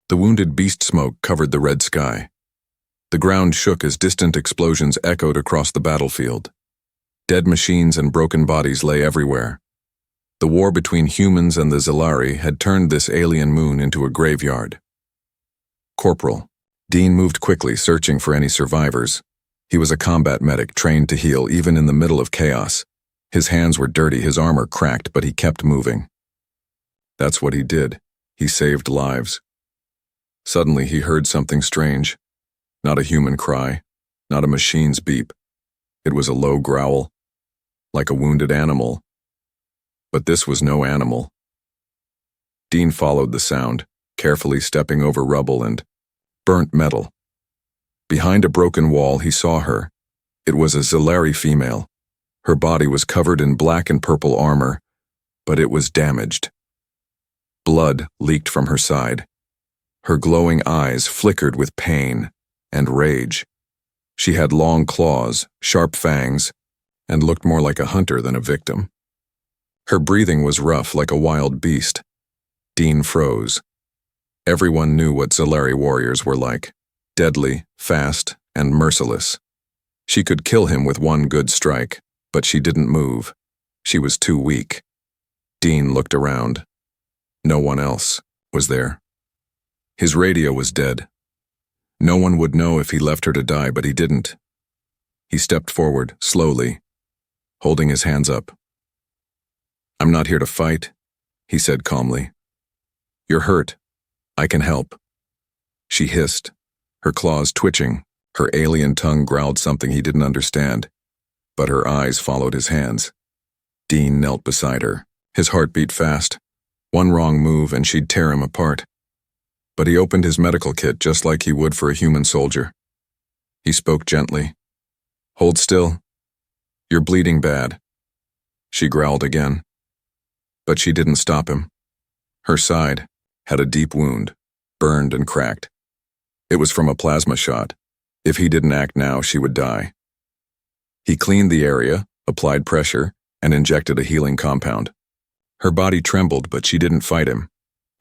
The wounded beast smoke covered the red sky. The ground shook as distant explosions echoed across the battlefield. Dead machines and broken bodies lay everywhere. The war between humans and the Zellari had turned this alien moon into a graveyard. Corporal. Dean moved quickly, searching for any survivors. He was a combat medic trained to heal even in the middle of chaos. His hands were dirty, his armor cracked, but he kept moving. That's what he did. He saved lives. Suddenly he heard something strange. Not a human cry, not a machine's beep. It was a low growl, like a wounded animal. But this was no animal. Dean followed the sound, carefully stepping over rubble and burnt metal. Behind a broken wall he saw her. It was a Zellari female. Her body was covered in black and purple armor, but it was damaged. Blood leaked from her side. Her glowing eyes flickered with pain and rage. She had long claws, sharp fangs, and looked more like a hunter than a victim. Her breathing was rough like a wild beast. Dean froze. Everyone knew what Zellari warriors were like. Deadly, fast, and merciless. She could kill him with one good strike, but she didn't move. She was too weak. Dean looked around. No one else was there. His radio was dead. No one would know if he left her to die, but he didn't. He stepped forward, slowly, holding his hands up. "I'm not here to fight," he said calmly. "You're hurt. I can help." She hissed, her claws twitching. Her alien tongue growled something he didn't understand, but her eyes followed his hands. Dean knelt beside her, his heart beat fast. One wrong move and she'd tear him apart. But he opened his medical kit just like he would for a human soldier. He spoke gently. "Hold still. You're bleeding bad." She growled again. But she didn't stop him. Her side had a deep wound, burned and cracked. It was from a plasma shot. If he didn't act now, she would die. He cleaned the area, applied pressure, and injected a healing compound. Her body trembled, but she didn't fight him.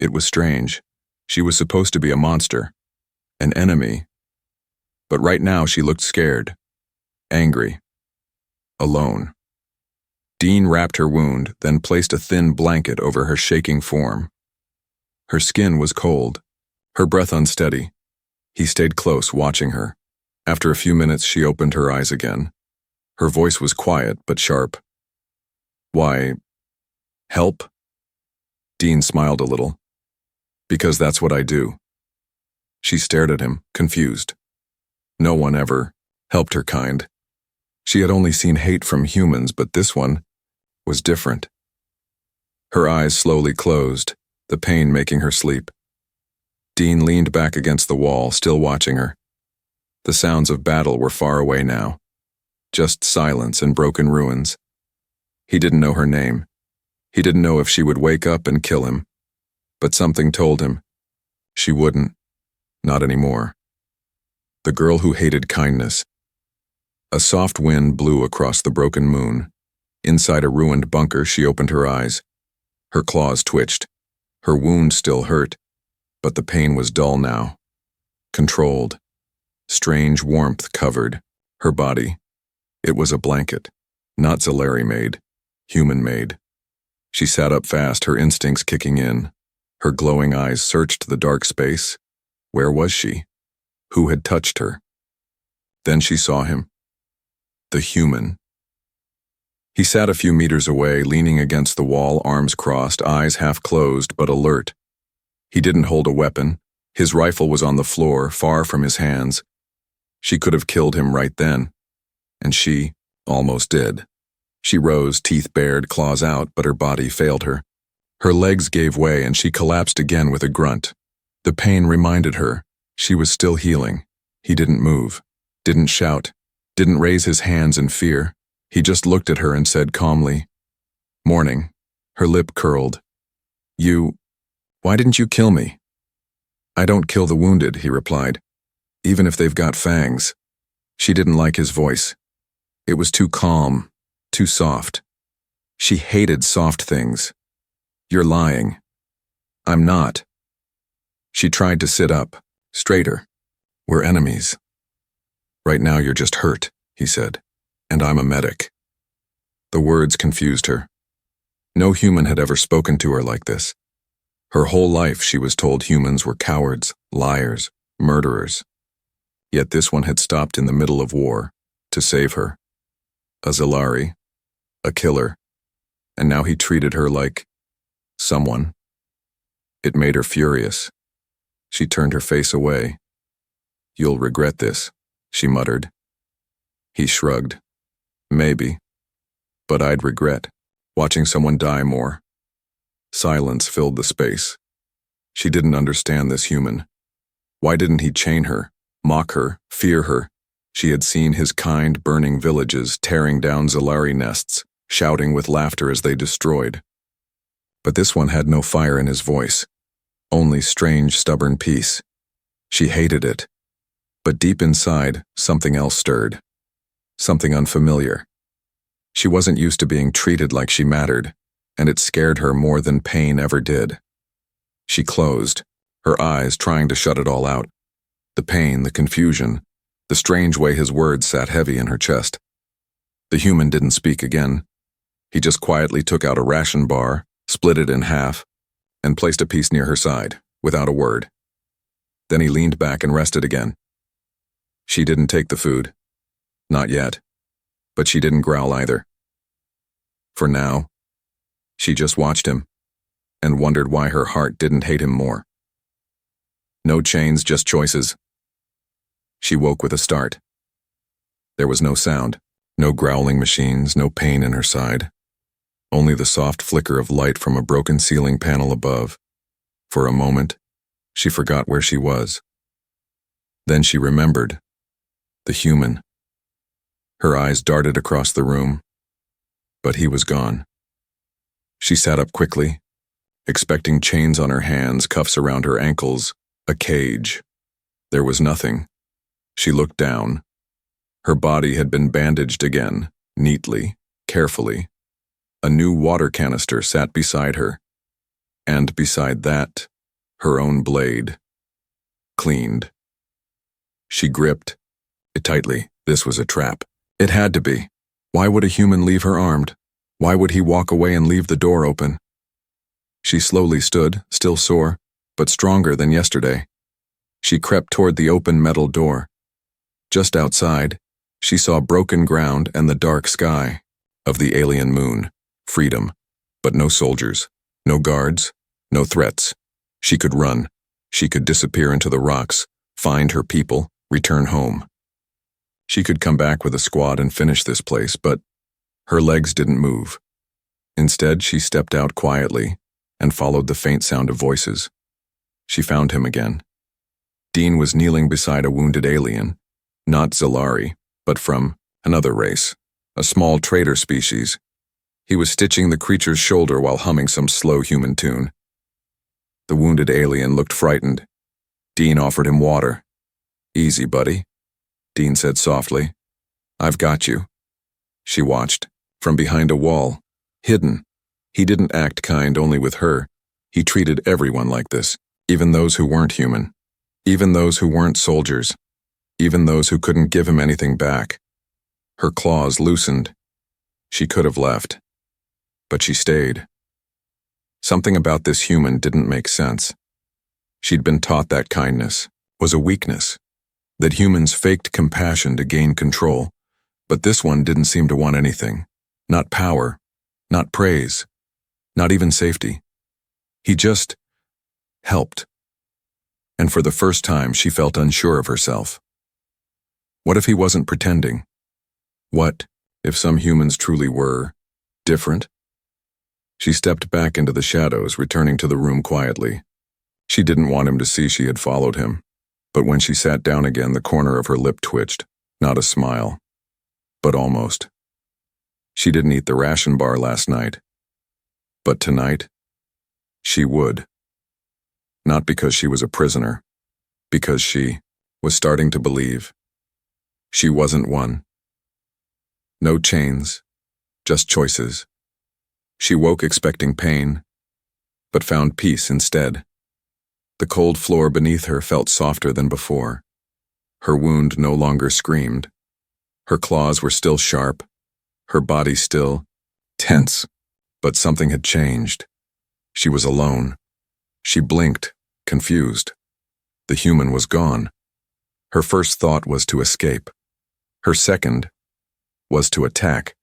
It was strange. She was supposed to be a monster, an enemy. But right now she looked scared, angry, alone. Dean wrapped her wound, then placed a thin blanket over her shaking form. Her skin was cold, her breath unsteady. He stayed close, watching her. After a few minutes, she opened her eyes again. Her voice was quiet but sharp. "Why, help?" Dean smiled a little. "Because that's what I do." She stared at him, confused. No one ever helped her kind. She had only seen hate from humans, but this one was different. Her eyes slowly closed, the pain making her sleep. Dean leaned back against the wall, still watching her. The sounds of battle were far away now. Just silence and broken ruins. He didn't know her name. He didn't know if she would wake up and kill him. But something told him she wouldn't. Not anymore. The girl who hated kindness. A soft wind blew across the broken moon. Inside a ruined bunker, she opened her eyes. Her claws twitched. Her wound still hurt, but the pain was dull now. Controlled. Strange warmth covered her body. It was a blanket, not Zellari-made, human-made. She sat up fast, her instincts kicking in. Her glowing eyes searched the dark space. Where was she? Who had touched her? Then she saw him. The human. He sat a few meters away, leaning against the wall, arms crossed, eyes half closed but alert. He didn't hold a weapon. His rifle was on the floor, far from his hands. She could have killed him right then. And she almost did. She rose, teeth bared, claws out, but her body failed her. Her legs gave way and she collapsed again with a grunt. The pain reminded her she was still healing. He didn't move, didn't shout, didn't raise his hands in fear. He just looked at her and said calmly, "Morning." Her lip curled. Why didn't you kill me?" "I don't kill the wounded," he replied, "even if they've got fangs." She didn't like his voice. It was too calm, too soft. She hated soft things. "You're lying." "I'm not." She tried to sit up, straighter. "We're enemies. Right now you're just hurt," he said, "and I'm a medic." The words confused her. No human had ever spoken to her like this. Her whole life she was told humans were cowards, liars, murderers. Yet this one had stopped in the middle of war to save her. A Zalari, a killer, and now he treated her like someone. It made her furious. She turned her face away. "You'll regret this," she muttered. He shrugged. "Maybe. But I'd regret watching someone die more." Silence filled the space. She didn't understand this human. Why didn't he chain her, mock her, fear her? She had seen his kind burning villages, tearing down Zalari nests, shouting with laughter as they destroyed. But this one had no fire in his voice, only strange, stubborn peace. She hated it. But deep inside, something else stirred. Something unfamiliar. She wasn't used to being treated like she mattered, and it scared her more than pain ever did. She closed, her eyes trying to shut it all out. The pain, the confusion, the strange way his words sat heavy in her chest. The human didn't speak again. He just quietly took out a ration bar, split it in half, and placed a piece near her side, without a word. Then he leaned back and rested again. She didn't take the food. Not yet. But she didn't growl either. For now, she just watched him, and wondered why her heart didn't hate him more. No chains, just choices. She woke with a start. There was no sound, no growling machines, no pain in her side. Only the soft flicker of light from a broken ceiling panel above. For a moment, she forgot where she was. Then she remembered. The human. Her eyes darted across the room, but he was gone. She sat up quickly, expecting chains on her hands, cuffs around her ankles, a cage. There was nothing. She looked down. Her body had been bandaged again, neatly, carefully. A new water canister sat beside her, and beside that, her own blade. Cleaned. She gripped it tightly. This was a trap. It had to be. Why would a human leave her armed? Why would he walk away and leave the door open? She slowly stood, still sore, but stronger than yesterday. She crept toward the open metal door. Just outside, she saw broken ground and the dark sky of the alien moon. Freedom, but no soldiers, no guards, no threats. She could run. She could disappear into the rocks, find her people, return home. She could come back with a squad and finish this place, but her legs didn't move. Instead, she stepped out quietly and followed the faint sound of voices. She found him again. Dean was kneeling beside a wounded alien, not Zalari, but from another race, a small trader species. He was stitching the creature's shoulder while humming some slow human tune. The wounded alien looked frightened. Dean offered him water. "Easy, buddy," Dean said softly. "I've got you." She watched, from behind a wall, hidden. He didn't act kind only with her. He treated everyone like this, even those who weren't human, even those who weren't soldiers, even those who couldn't give him anything back. Her claws loosened. She could have left, but she stayed. Something about this human didn't make sense. She'd been taught that kindness was a weakness, that humans faked compassion to gain control, but this one didn't seem to want anything. Not power, not praise, not even safety. He just helped. And for the first time, she felt unsure of herself. What if he wasn't pretending? What if some humans truly were different? She stepped back into the shadows, returning to the room quietly. She didn't want him to see she had followed him, but when she sat down again, the corner of her lip twitched, not a smile, but almost. She didn't eat the ration bar last night, but tonight, she would. Not because she was a prisoner, because she was starting to believe. She wasn't one. No chains, just choices. She woke expecting pain, but found peace instead. The cold floor beneath her felt softer than before. Her wound no longer screamed. Her claws were still sharp, her body still tense. But something had changed. She was alone. She blinked, confused. The human was gone. Her first thought was to escape. Her second was to attack.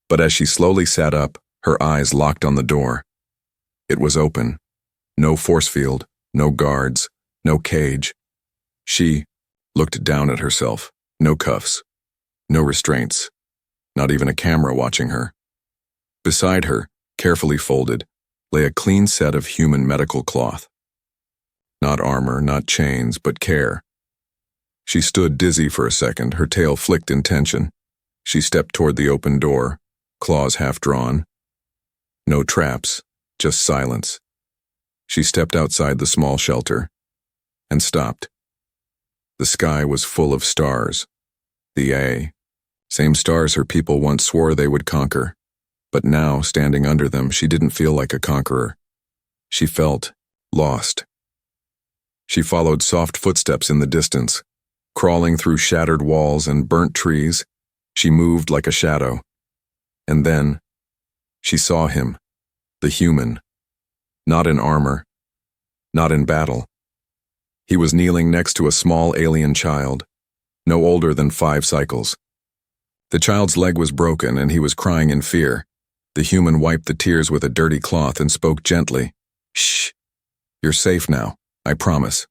But as she slowly sat up, her eyes locked on the door. It was open. No force field, no guards, no cage. She looked down at herself. No cuffs, no restraints, not even a camera watching her. Beside her, carefully folded, lay a clean set of human medical cloth. Not armor, not chains, but care. She stood dizzy for a second, her tail flicked in tension. She stepped toward the open door, claws half drawn. No traps, just silence. She stepped outside the small shelter and stopped. The sky was full of stars. The same stars her people once swore they would conquer. But now, standing under them, she didn't feel like a conqueror. She felt lost. She followed soft footsteps in the distance, crawling through shattered walls and burnt trees. She moved like a shadow. And then, she saw him, the human, not in armor, not in battle. He was kneeling next to a small alien child, no older than 5 cycles. The child's leg was broken and he was crying in fear. The human wiped the tears with a dirty cloth and spoke gently. "Shh. You're safe now, I promise."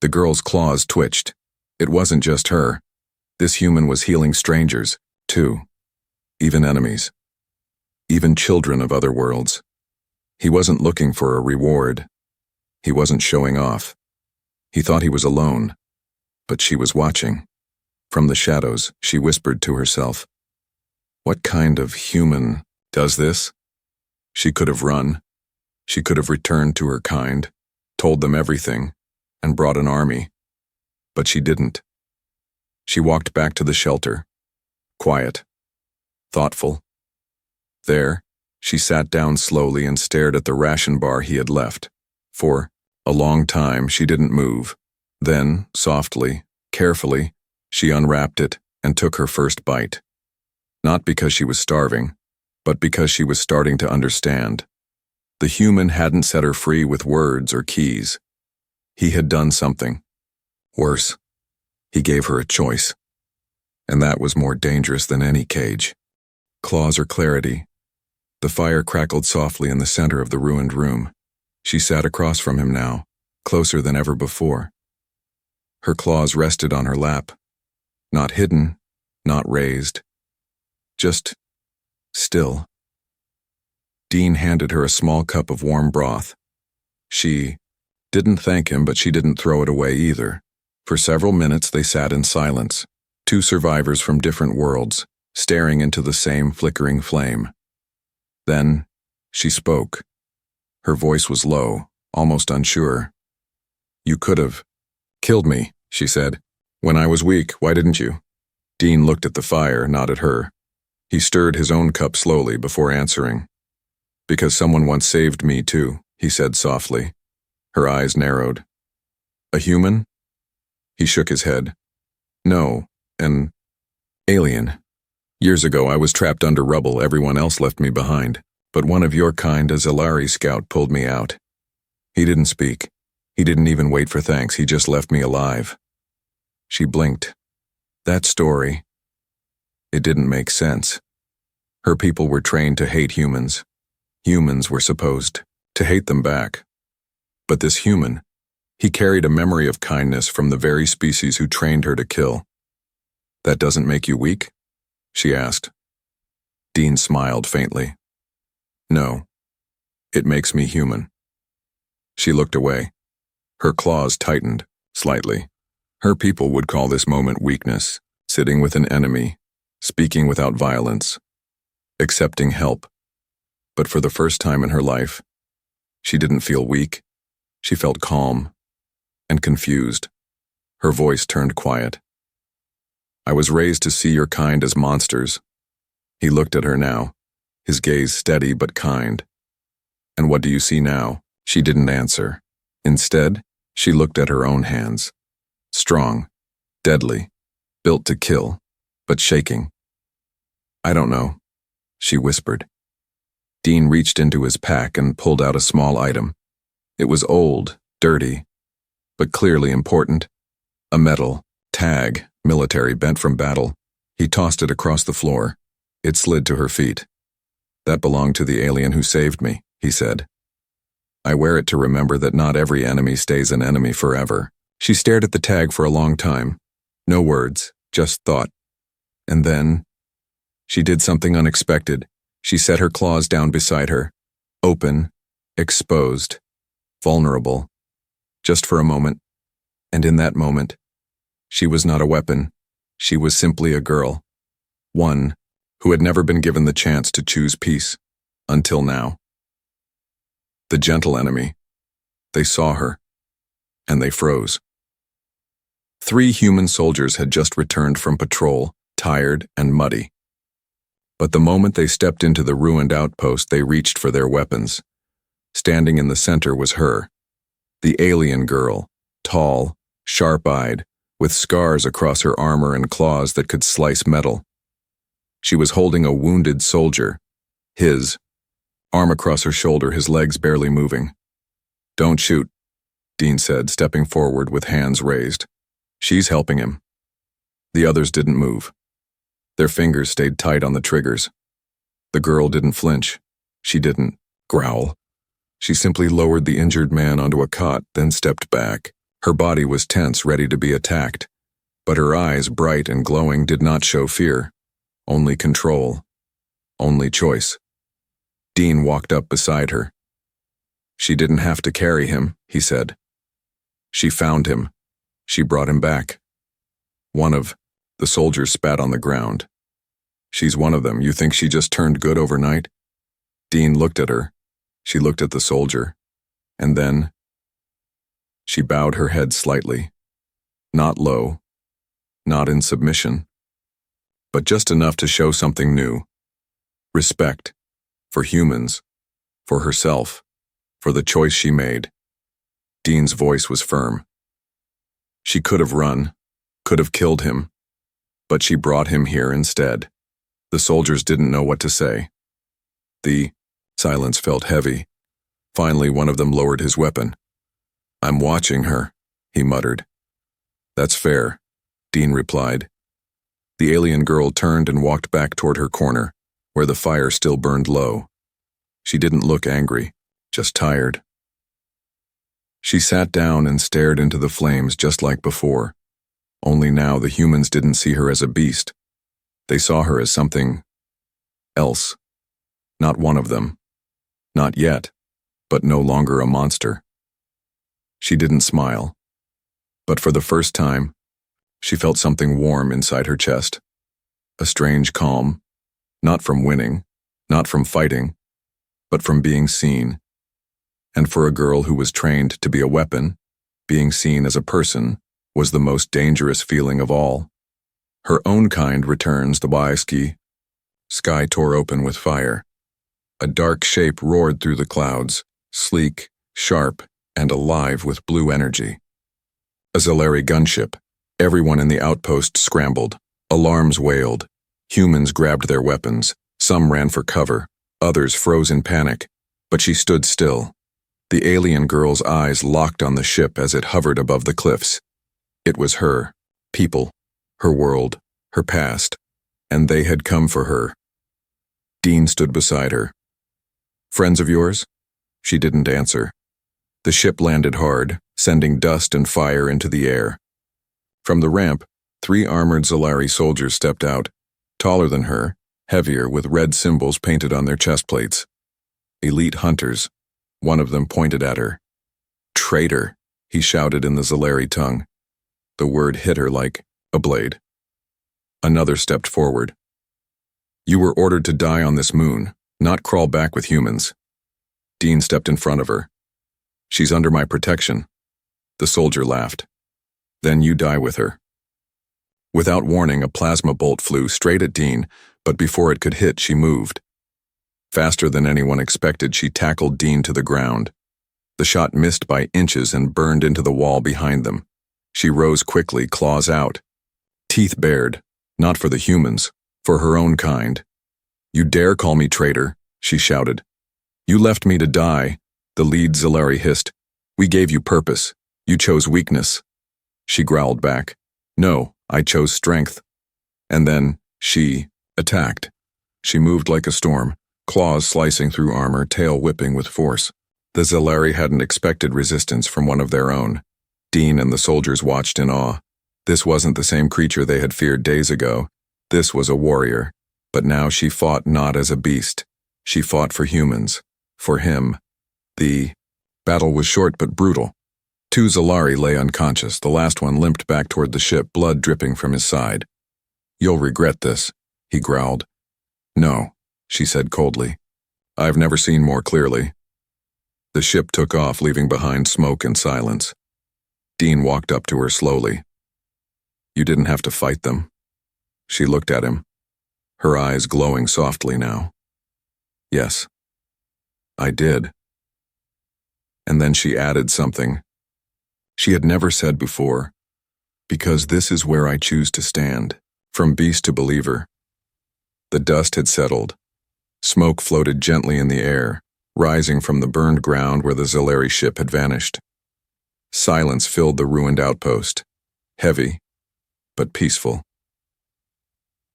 The girl's claws twitched. It wasn't just her. This human was healing strangers, too. Even enemies. Even children of other worlds. He wasn't looking for a reward. He wasn't showing off. He thought he was alone. But she was watching. From the shadows, she whispered to herself, "What kind of human does this?" She could have run. She could have returned to her kind, told them everything, and brought an army. But she didn't. She walked back to the shelter, quiet, thoughtful. There, she sat down slowly and stared at the ration bar he had left. For a long time, she didn't move. Then, softly, carefully, she unwrapped it and took her first bite. Not because she was starving, but because she was starting to understand. The human hadn't set her free with words or keys. He had done something. Worse, he gave her a choice. And that was more dangerous than any cage. Claws or clarity. The fire crackled softly in the center of the ruined room. She sat across from him now, closer than ever before. Her claws rested on her lap. Not hidden, not raised. Just still. Dean handed her a small cup of warm broth. She didn't thank him, but she didn't throw it away either. For several minutes they sat in silence, 2 survivors from different worlds, staring into the same flickering flame. Then, she spoke. Her voice was low, almost unsure. "You could have killed me," she said. "When I was weak, why didn't you?" Dean looked at the fire, not at her. He stirred his own cup slowly before answering. "Because someone once saved me too," he said softly. Her eyes narrowed. "A human?" He shook his head. "No, an alien. Years ago I was trapped under rubble, everyone else left me behind. But one of your kind, a Zalari scout, pulled me out." He didn't speak. He didn't even wait for thanks, he just left me alive. She blinked. That story, it didn't make sense. Her people were trained to hate humans. Humans were supposed to hate them back. But this human, he carried a memory of kindness from the very species who trained her to kill. "That doesn't make you weak?" she asked. Dean smiled faintly. "No, it makes me human." She looked away. Her claws tightened, slightly. Her people would call this moment weakness, sitting with an enemy, speaking without violence, accepting help. But for the first time in her life, she didn't feel weak. She felt calm and confused. Her voice turned quiet. "I was raised to see your kind as monsters." He looked at her now, his gaze steady but kind. "And what do you see now?" She didn't answer. Instead, she looked at her own hands. Strong, deadly, built to kill, but shaking. "I don't know," she whispered. Dean reached into his pack and pulled out a small item. It was old, dirty, but clearly important. A metal tag, military, bent from battle. He tossed it across the floor. It slid to her feet. "That belonged to the alien who saved me," he said. "I wear it to remember that not every enemy stays an enemy forever." She stared at the tag for a long time. No words, just thought. And then, she did something unexpected. She set her claws down beside her. Open, exposed, vulnerable. Just for a moment. And in that moment, she was not a weapon. She was simply a girl. One who had never been given the chance to choose peace. Until now. The gentle enemy. They saw her. And they froze. 3 human soldiers had just returned from patrol, tired and muddy. But the moment they stepped into the ruined outpost, they reached for their weapons. Standing in the center was her, the alien girl, tall, sharp-eyed, with scars across her armor and claws that could slice metal. She was holding a wounded soldier, his, arm across her shoulder, his legs barely moving. "Don't shoot," Dean said, stepping forward with hands raised. "She's helping him." The others didn't move. Their fingers stayed tight on the triggers. The girl didn't flinch. She didn't growl. She simply lowered the injured man onto a cot, then stepped back. Her body was tense, ready to be attacked. But her eyes, bright and glowing, did not show fear. Only control. Only choice. Dean walked up beside her. "She didn't have to carry him," he said. "She found him. She brought him back." One of the soldiers spat on the ground. "She's one of them. You think she just turned good overnight?" Dean looked at her. She looked at the soldier. And then she bowed her head slightly. Not low. Not in submission. But just enough to show something new. Respect. For humans. For herself. For the choice she made. Dean's voice was firm. She could have run. Could have killed him. But she brought him here instead. The soldiers didn't know what to say. The silence felt heavy. Finally, one of them lowered his weapon. "I'm watching her," he muttered. "That's fair," Dean replied. The alien girl turned and walked back toward her corner, where the fire still burned low. She didn't look angry, just tired. She sat down and stared into the flames just like before. Only now the humans didn't see her as a beast. They saw her as something else. Not one of them. Not yet, but no longer a monster. She didn't smile. But for the first time, she felt something warm inside her chest. A strange calm, not from winning, not from fighting, but from being seen. And for a girl who was trained to be a weapon, being seen as a person was the most dangerous feeling of all. Her own kind returns the Waiski. Sky tore open with fire. A dark shape roared through the clouds, sleek, sharp, and alive with blue energy. A Zalari gunship. Everyone in the outpost scrambled. Alarms wailed. Humans grabbed their weapons. Some ran for cover. Others froze in panic. But she stood still. The alien girl's eyes locked on the ship as it hovered above the cliffs. It was her, people, her world, her past, and they had come for her. Dean stood beside her. "Friends of yours?" She didn't answer. The ship landed hard, sending dust and fire into the air. From the ramp, 3 armored Zalari soldiers stepped out, taller than her, heavier, with red symbols painted on their chest plates. Elite hunters. One of them pointed at her. "Traitor," he shouted in the Zalari tongue. The word hit her like a blade. Another stepped forward. "You were ordered to die on this moon, not crawl back with humans." Dean stepped in front of her. "She's under my protection." The soldier laughed. "Then you die with her." Without warning, a plasma bolt flew straight at Dean, but before it could hit, she moved. Faster than anyone expected, she tackled Dean to the ground. The shot missed by inches and burned into the wall behind them. She rose quickly, claws out. Teeth bared, not for the humans, for her own kind. "You dare call me traitor," she shouted. "You left me to die," the lead Zalari hissed. "We gave you purpose. You chose weakness." She growled back. "No, I chose strength." And then she attacked. She moved like a storm, claws slicing through armor, tail whipping with force. The Zalari hadn't expected resistance from one of their own. Dean and the soldiers watched in awe. This wasn't the same creature they had feared days ago. This was a warrior. But now she fought not as a beast. She fought for humans. For him. The battle was short but brutal. 2 Zalari lay unconscious. The last one limped back toward the ship, blood dripping from his side. "You'll regret this," he growled. "No," she said coldly. "I've never seen more clearly." The ship took off, leaving behind smoke and silence. Dean walked up to her slowly. "You didn't have to fight them." She looked at him, her eyes glowing softly now. "Yes, I did." And then she added something she had never said before. "Because this is where I choose to stand, from beast to believer." The dust had settled. Smoke floated gently in the air, rising from the burned ground where the Zalari ship had vanished. Silence filled the ruined outpost, heavy, but peaceful.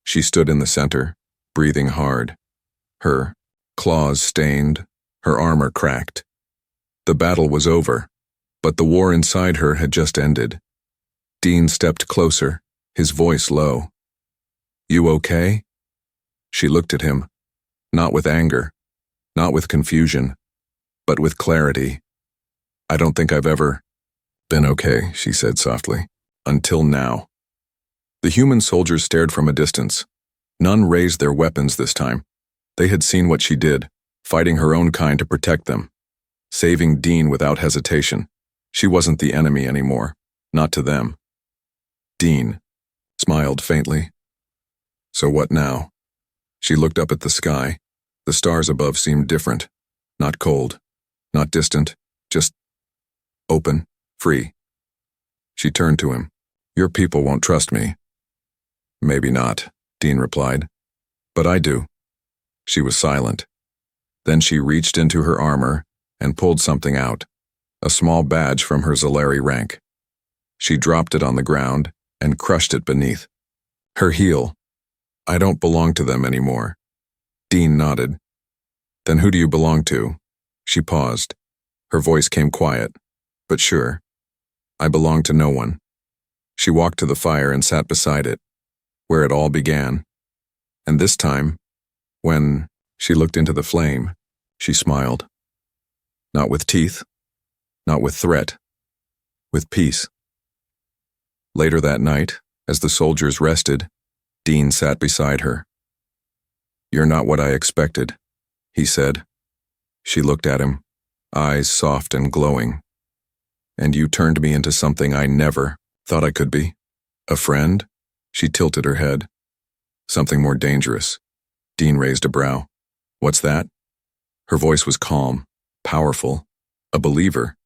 She stood in the center, breathing hard, her claws stained, her armor cracked. The battle was over, but the war inside her had just ended. Dean stepped closer, his voice low. "You okay?" She looked at him, not with anger, not with confusion, but with clarity. "I don't think I've ever been okay," she said softly, "until now." The human soldiers stared from a distance. None raised their weapons this time. They had seen what she did, fighting her own kind to protect them, saving Dean without hesitation. She wasn't the enemy anymore, not to them. Dean smiled faintly. "So what now?" She looked up at the sky. The stars above seemed different, not cold, not distant, just open, free. She turned to him. "Your people won't trust me." "Maybe not," Dean replied. "But I do." She was silent. Then she reached into her armor and pulled something out, a small badge from her Zalari rank. She dropped it on the ground and crushed it beneath. Her heel. "I don't belong to them anymore." Dean nodded. "Then who do you belong to?" She paused. Her voice came quiet, but sure. "I belong to no one." She walked to the fire and sat beside it, where it all began. And this time, when she looked into the flame, she smiled. Not with teeth, not with threat, with peace. Later that night, as the soldiers rested, Dean sat beside her. "You're not what I expected," he said. She looked at him, eyes soft and glowing. "And you turned me into something I never thought I could be. A friend?" She tilted her head. "Something more dangerous." Dean raised a brow. "What's that?" Her voice was calm, powerful, a believer.